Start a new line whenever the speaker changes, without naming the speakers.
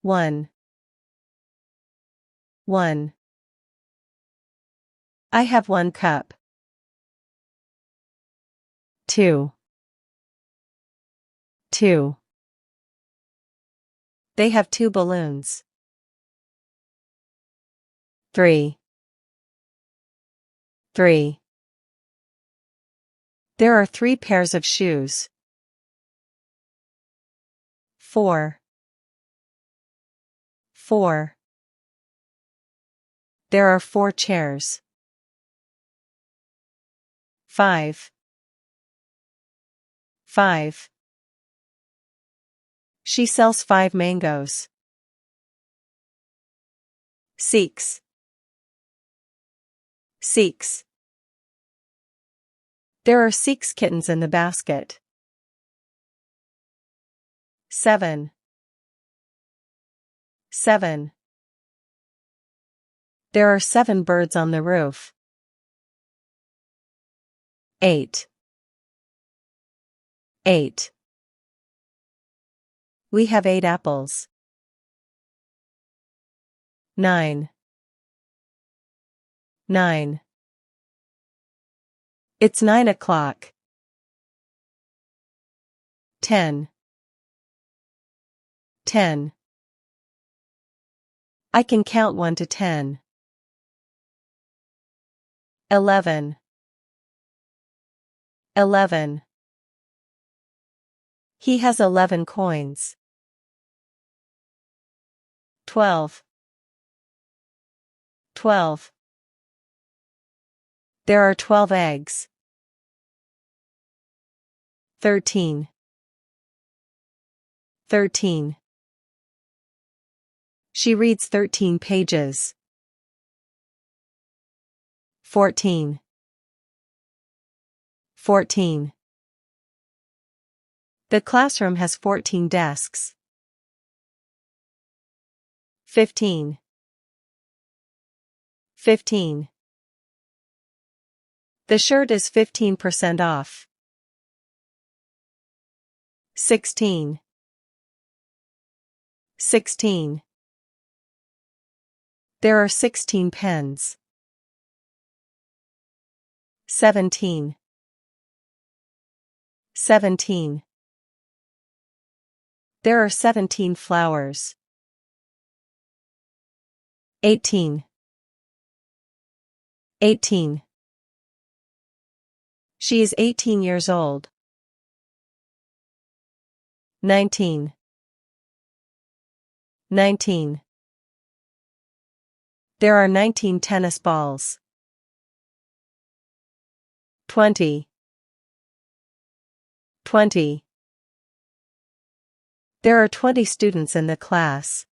1. 1. I have 1 cup. 2. 2. They have 2 balloons. 3. 3. There are 3 pairs of shoes. 4. 4. There are 4 chairs. 5. 5. She sells 5 mangoes. 6. 6. There are 6 kittens in the basket. 7. 7. There are 7 birds on the roof. 8. 8. We have 8 apples. 9. 9. It's 9 o'clock. 10. 10. I can count 1 to 10. 11. 11. He has 11 coins. 12. 12. There are 12 eggs. 13. 13. She reads 13 pages. 14. 14. The classroom has 14 desks. 15. 15. The shirt is 15% off. 16. 16. There are 16 pens. 17. 17. There are 17 flowers. 18. 18. She is 18 years old. 19. 19. There are 19 tennis balls. 20. 20. There are 20 students in the class.